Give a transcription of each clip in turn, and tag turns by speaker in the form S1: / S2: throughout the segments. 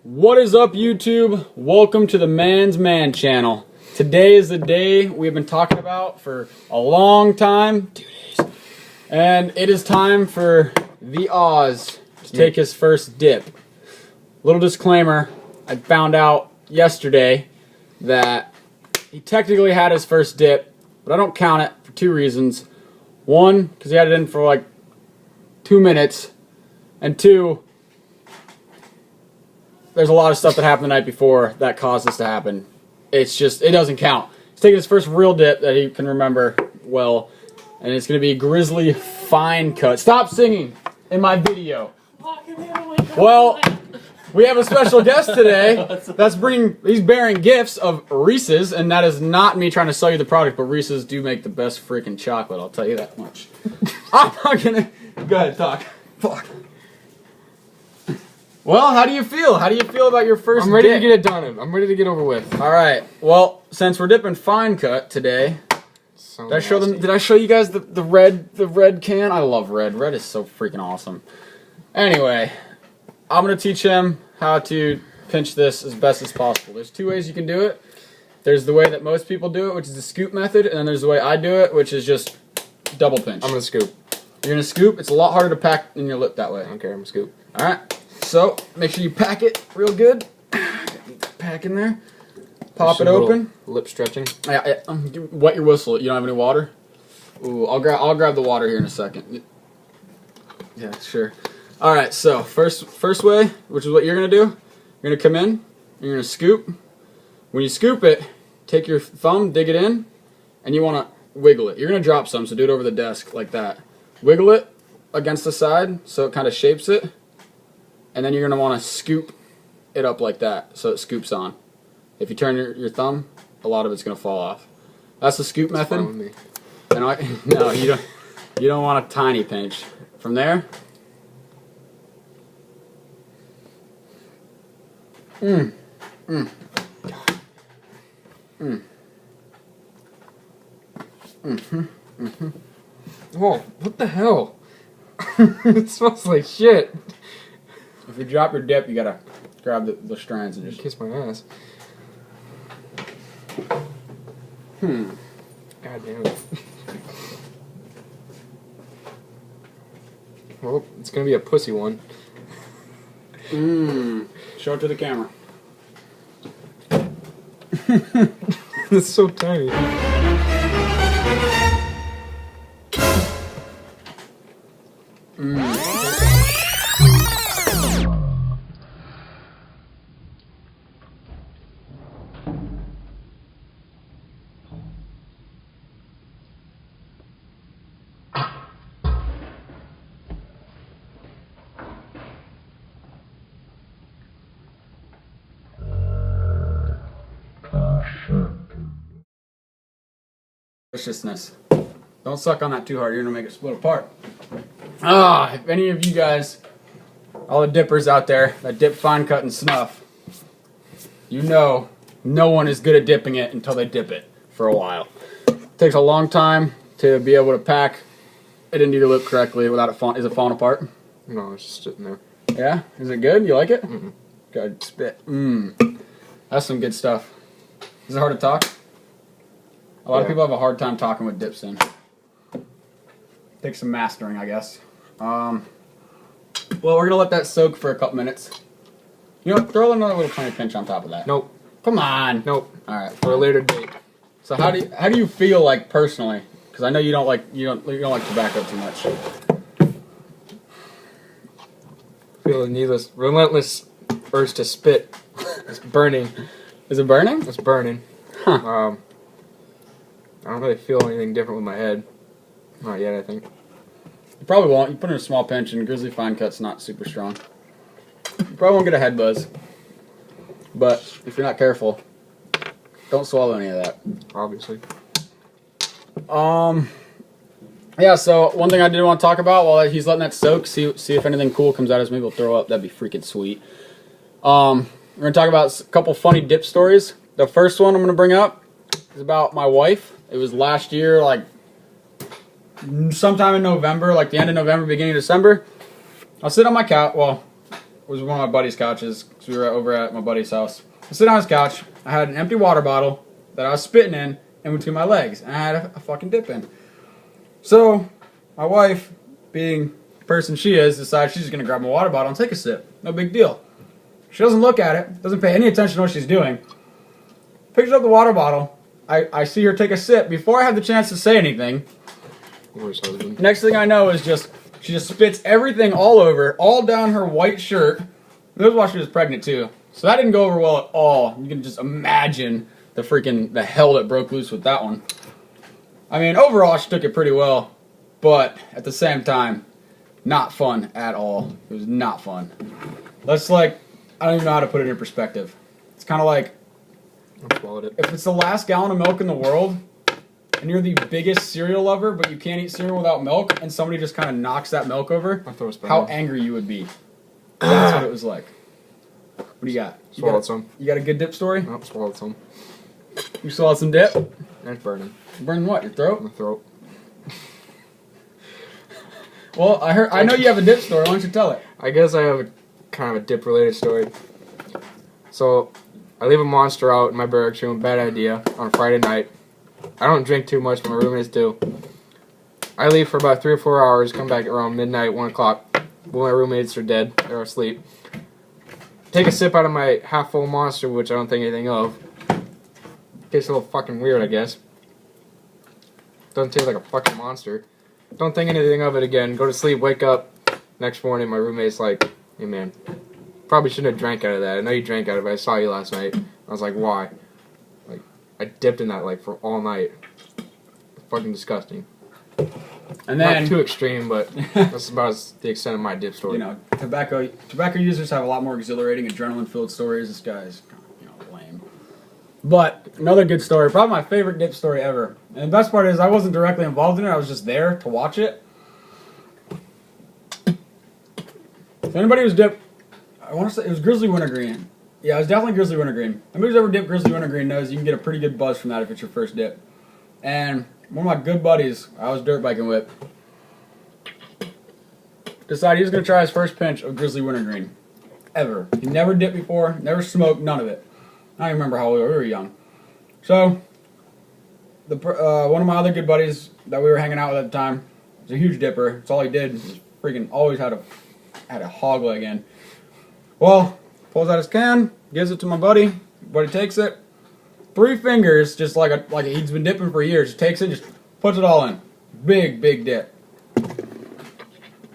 S1: What is up, YouTube? Welcome to the Man's Man channel. Today is the day we've been talking about for a long time, 2 days, and it is time for the Oz to take his first dip. Little disclaimer, I found out yesterday that he technically had his first dip, but I don't count it for 2 reasons. One, because he had it in for like 2 minutes, and 2, there's a lot of stuff that happened the night before that caused this to happen. It's just, it doesn't count. He's taking his first real dip that he can remember well, and it's going to be grizzly fine cut. Stop singing in my video. Well, we have a special guest today he's bearing gifts of Reese's, and that is not me trying to sell you the product, but Reese's do make the best freaking chocolate, I'll tell you that much. I'm not gonna, go ahead, talk. Fuck. Well, how do you feel? How do you feel about your first
S2: I'm ready
S1: dip?
S2: to get it done. I'm ready to get over with.
S1: Alright, well, since we're dipping fine cut today,
S2: So
S1: did I show you guys the red can? I love red. Red is so freaking awesome. Anyway, I'm gonna teach him how to pinch this as best as possible. There's 2 ways you can do it. There's the way that most people do it, which is the scoop method, and then there's the way I do it, which is just double pinch.
S2: I'm gonna scoop.
S1: You're gonna scoop. It's a lot harder to pack in your lip that way.
S2: I don't care. I'm gonna scoop.
S1: Alright, so make sure you pack it real good. Pack in there. Pop it open.
S2: Lip stretching.
S1: Yeah, wet your whistle. You don't have any water? Ooh, I'll grab the water here in a second. Yeah, sure. Alright, so first way, which is what you're gonna do, you're gonna come in, you're gonna scoop. When you scoop it, take your thumb, dig it in, and you wanna wiggle it. You're gonna drop some, so do it over the desk like that. Wiggle it against the side so it kind of shapes it. And then you're going to want to scoop it up like that so it scoops on. If you turn your thumb, a lot of it's going to fall off. That's the scoop method.
S2: Fine with me.
S1: And no, you don't want a tiny pinch. From there,
S2: Whoa, what the hell? It smells like shit.
S1: if you drop your dip, you got to grab the strands and just...
S2: Kiss my ass. God damn it. Well, it's gonna be a pussy one.
S1: Show it to the camera.
S2: It's so tiny.
S1: Deliciousness. Don't suck on that too hard, you're gonna make it split apart. If any of you guys, all the dippers out there that dip fine cut and snuff, you know no one is good at dipping it until they dip it for a while. It takes a long time to be able to pack it into your lip correctly without is it falling apart?
S2: No, it's just sitting there.
S1: Yeah? Is it good? You like it?
S2: Mm-mm.
S1: Good. Spit. That's some good stuff. Is it hard to talk? A lot of people have a hard time talking with dips in. Takes some mastering, I guess. Well, we're going to let that soak for a couple minutes. You know what? Throw another little tiny pinch on top of that.
S2: Nope.
S1: Come on.
S2: Nope.
S1: All right.
S2: For a later date.
S1: So how do you feel like personally? Because I know you don't like tobacco too much.
S2: Feel the needless, relentless urge to spit. It's burning.
S1: Is it burning?
S2: It's burning.
S1: Huh.
S2: I don't really feel anything different with my head. Not yet, I think.
S1: You probably won't. You put in a small pinch, and grizzly fine cut's not super strong. You probably won't get a head buzz. But if you're not careful, don't swallow any of that.
S2: Obviously.
S1: Yeah, so one thing I did want to talk about while he's letting that soak, see if anything cool comes out of his, maybe we'll throw up. That'd be freaking sweet. We're going to talk about a couple funny dip stories. The first one I'm going to bring up is about my wife. It was last year, like sometime in November, like the end of November, beginning of December. I'll sit on my couch. Well, was one of my buddy's couches, because we were over at my buddy's house. I sit on his couch, I had an empty water bottle that I was spitting in between my legs, and I had a fucking dip in. So, my wife, being the person she is, decides she's just going to grab my water bottle and take a sip. No big deal. She doesn't look at it, doesn't pay any attention to what she's doing. Picks up the water bottle. I see her take a sip. Before I have the chance to say anything, next thing I know is she just spits everything all over, all down her white shirt. This was while she was pregnant too. So that didn't go over well at all. You can just imagine the hell that broke loose with that one. I mean, overall she took it pretty well, but at the same time, not fun at all. It was not fun. That's like, I don't even know how to put it in perspective. It's kind of like, if it's the last gallon of milk in the world, and you're the biggest cereal lover, but you can't eat cereal without milk, and somebody just kind of knocks that milk over, how angry you would be. That's what it was like. What do you got?
S2: Swallowed some.
S1: You got a good dip story?
S2: Nope, swallowed some.
S1: You swallowed some dip?
S2: It's burning.
S1: Burning what? Your throat?
S2: My throat.
S1: Well, I know you have a dip story. Why don't you tell it?
S2: I guess I have kind of a dip-related story. So, I leave a Monster out in my barracks room, bad idea, on a Friday night. I don't drink too much, but my roommates do. I leave for about 3 or 4 hours, come back around midnight, 1 o'clock. Well, my roommates are dead. They're asleep. Take a sip out of my half-full Monster, which I don't think anything of. Tastes a little fucking weird, I guess. Doesn't taste like a fucking monster. Don't think anything of it again. Go to sleep, wake up. Next morning, my roommate's like, hey man, probably shouldn't have drank out of that. I know you drank out of it. I saw you last night. I was like, why? Like, I dipped in that like for all night. Fucking disgusting.
S1: And then,
S2: not too extreme, but that's about the extent of my dip story.
S1: You know, tobacco users have a lot more exhilarating, adrenaline-filled stories. This guy's, lame. But another good story, probably my favorite dip story ever. And the best part is I wasn't directly involved in it. I was just there to watch it. If anybody who's dipped, I want to say it was grizzly wintergreen. Yeah, it was definitely grizzly wintergreen. Anybody who's ever dipped grizzly wintergreen knows you can get a pretty good buzz from that if it's your first dip. And one of my good buddies I was dirt biking with decided he was going to try his first pinch of grizzly wintergreen. Ever. He never dipped before, never smoked, none of it. I don't even remember how we were young. So, one of my other good buddies that we were hanging out with at the time was a huge dipper. That's all he did. He was freaking always had a hog leg in. Well, pulls out his can, gives it to my buddy. Buddy takes it. 3 fingers, just like he's been dipping for years. Just takes it, just puts it all in. Big dip.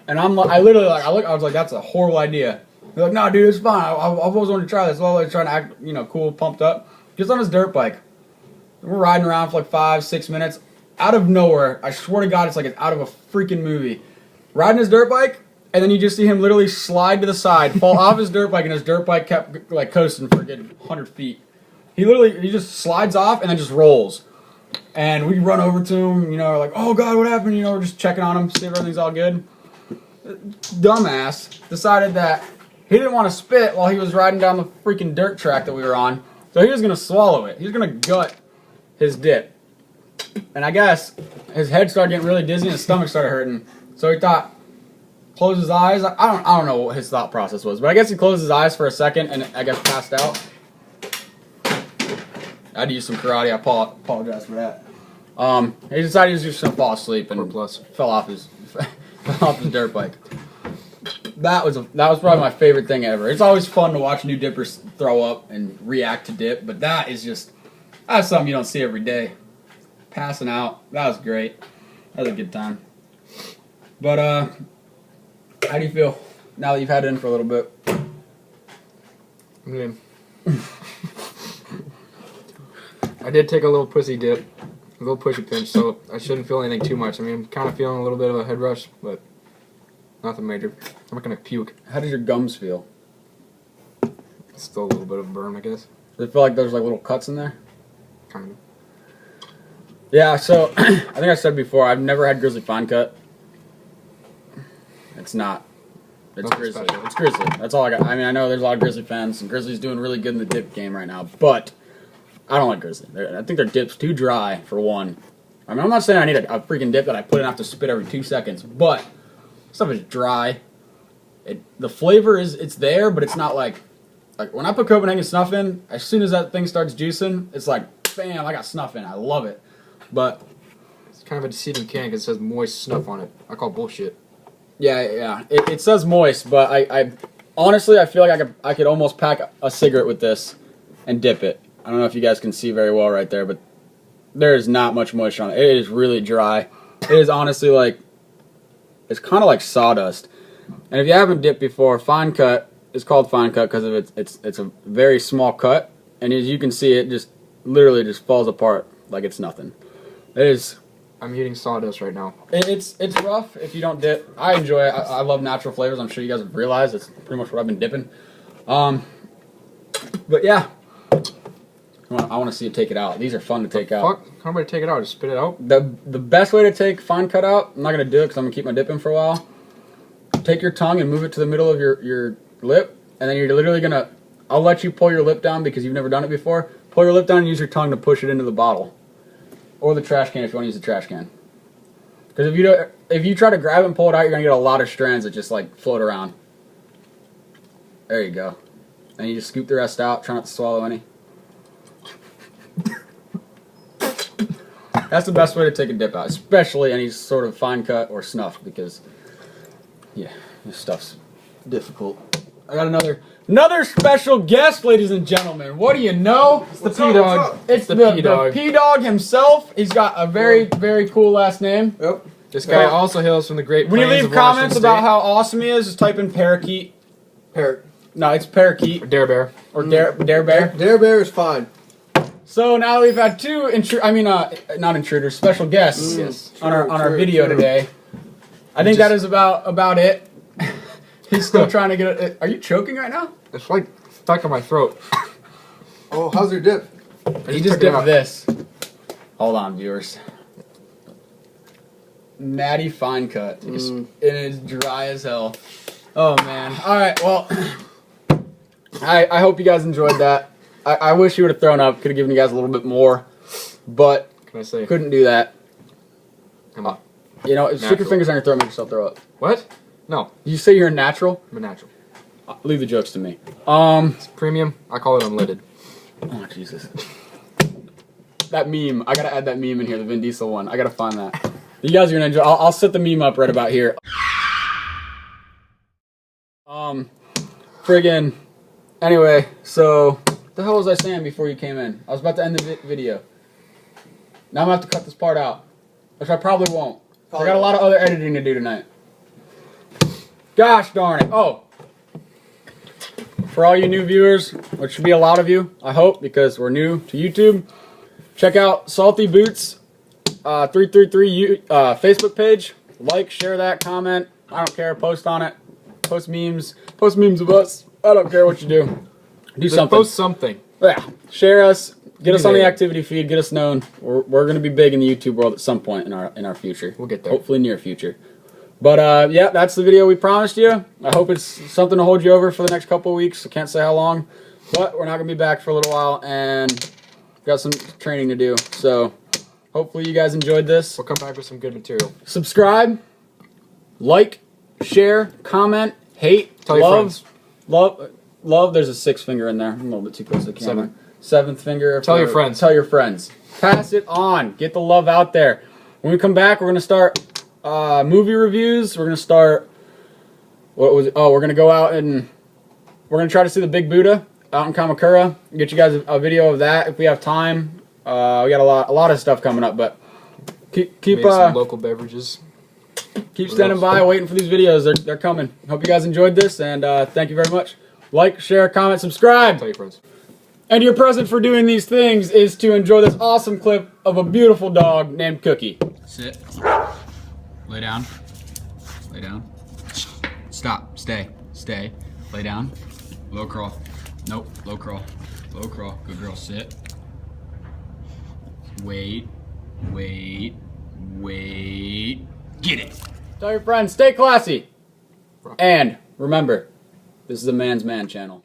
S1: And I was like, that's a horrible idea. He's like, no, dude, it's fine. I always wanted to try this. I was always trying to act, cool, pumped up. Gets on his dirt bike. We're riding around for like 5-6 minutes. Out of nowhere, I swear to God, it's like it's out of a freaking movie. Riding his dirt bike, and then you just see him literally slide to the side, fall off his dirt bike, and his dirt bike kept like coasting for a good 100 feet. He just slides off and then just rolls. And we run over to him, like, oh God, what happened? We're just checking on him, see if everything's all good. Dumbass decided that he didn't want to spit while he was riding down the freaking dirt track that we were on. So he was going to swallow it. He was going to gut his dip. And I guess his head started getting really dizzy and his stomach started hurting. So he thought, close his eyes. I don't know what his thought process was, but I guess he closed his eyes for a second and I guess passed out. I had to use some karate. I apologize for that. He decided he was just going to fall asleep and fell off his dirt bike. That was probably my favorite thing ever. It's always fun to watch new dippers throw up and react to dip, but that's something you don't see every day. Passing out, that was great. That was a good time. But how do you feel now that you've had it in for a little bit?
S2: I did take a little pussy dip, a little pushy pinch, so I shouldn't feel anything too much. I mean, I'm kind of feeling a little bit of a head rush, but nothing major. I'm not gonna puke.
S1: How did your gums feel?
S2: Still a little bit of a burn, I guess.
S1: Does it feel like there's like little cuts in there?
S2: Kind of.
S1: Yeah, so I think I said before, I've never had grizzly fine cut. It's not. It's
S2: Nothing
S1: grizzly.
S2: special.
S1: It's grizzly. That's all I got. I mean, I know there's a lot of grizzly fans, and grizzly's doing really good in the dip game right now, but I don't like grizzly. I think their dip's too dry, for one. I mean, I'm not saying I need a freaking dip that I put in have to spit every 2 seconds, but stuff is dry. the flavor it's there, but it's not like when I put Copenhagen snuff in, as soon as that thing starts juicing, it's like, bam, I got snuff in. I love it. But
S2: it's kind of a deceiving can because it says moist snuff on it. I call bullshit.
S1: Yeah. It says moist, but I honestly, I feel like I could almost pack a cigarette with this and dip it. I don't know if you guys can see very well right there, but there is not much moisture on it. It is really dry. It is honestly like, it's kind of like sawdust. And if you haven't dipped before, fine cut is called fine cut because of it's a very small cut, and as you can see, it just literally just falls apart like it's nothing. It is.
S2: I'm eating sawdust right now.
S1: It's rough if you don't dip. I enjoy it. I love natural flavors. I'm sure you guys have realized it's pretty much what I've been dipping. But yeah, I want to see it take it out. These are fun to take out.
S2: Fuck, how am I gonna take it out? Just spit it out?
S1: The best way to take fine cut out, I'm not gonna do it because I'm gonna keep my dip in for a while. Take your tongue and move it to the middle of your lip, and then you're literally gonna. I'll let you pull your lip down because you've never done it before. Pull your lip down and use your tongue to push it into the bottle, or the trash can if you want to use the trash can. Because if you try to grab it and pull it out, you're gonna get a lot of strands that just like float around. There you go. And you just scoop the rest out. Try not to swallow any. That's the best way to take a dip out, especially any sort of fine cut or snuff, because yeah, this stuff's difficult. I got another special guest, ladies and gentlemen. What do you know?
S2: It's the P-Dog.
S1: It's the P-Dog. The P-Dog himself. He's got a very, very cool last name.
S2: Yep. This guy also hails from the Great Plains.
S1: When you leave comments about how awesome he is, just type in parakeet. No, it's parakeet.
S2: Or dare bear.
S1: Or dare bear.
S3: Dare bear is fine.
S1: So now we've had two not intruders, special guests on our video today. I think that is about it. He's still trying to get it. Are you choking right now?
S2: It's like stuck in my throat.
S3: Oh, how's your dip?
S1: He just dipped this. Hold on, viewers. Natty fine cut. It is dry as hell. Oh man. All right. Well, I hope you guys enjoyed that. I wish you would have thrown up. Could have given you guys a little bit more, but
S2: Can I say?
S1: Couldn't do that.
S2: Come on.
S1: You know, stick your fingers on your throat, make yourself throw up.
S2: What? No.
S1: You say you're a natural?
S2: I'm a natural.
S1: Leave the jokes to me.
S2: It's premium. I call it unleaded.
S1: Oh Jesus. That meme. I gotta add that meme in here, the Vin Diesel one. I gotta find that. You guys are gonna enjoy. I'll set the meme up right about here. Friggin'. Anyway, so what the hell was I saying before you came in? I was about to end the video. Now I'm gonna have to cut this part out, which I probably won't. I got a lot of other editing to do tonight. Gosh darn it! Oh, for all you new viewers, which should be a lot of you, I hope, because we're new to YouTube, check out Salty Boots 333 Facebook page. Like, share that, comment. I don't care. Post on it. Post memes. Post memes of us. I don't care what you do. Do something.
S2: Post something.
S1: Yeah. Share us. Get us on the activity feed. Get us known. We're gonna be big in the YouTube world at some point in our future.
S2: We'll get there.
S1: Hopefully near future. But yeah, that's the video we promised you. I hope it's something to hold you over for the next couple of weeks. I can't say how long, but we're not gonna be back for a little while and got some training to do. So hopefully you guys enjoyed this.
S2: We'll come back with some good material.
S1: Subscribe, like, share, comment, hate,
S2: Tell your friends.
S1: Love. There's a sixth finger in there. I'm a little bit too close to the camera. Seventh finger.
S2: Tell your friends.
S1: Tell your friends. Pass it on. Get the love out there. When we come back, we're gonna start movie reviews. We're gonna start. What was it? Oh, we're gonna go out and we're gonna try to see the Big Buddha out in Kamakura. Get you guys a video of that if we have time. We got a lot of stuff coming up, but keep
S2: some local beverages.
S1: Keep standing by, waiting for these videos. They're coming. Hope you guys enjoyed this, and thank you very much. Like, share, comment, subscribe.
S2: Tell your friends.
S1: And your present for doing these things is to enjoy this awesome clip of a beautiful dog named Cookie. Sit. Lay down. Lay down. Stop. Stay. Stay. Lay down. Low crawl. Nope. Low crawl. Low crawl. Good girl. Sit. Wait. Wait. Wait. Get it. Tell your friends, stay classy. And remember, this is a man's man channel.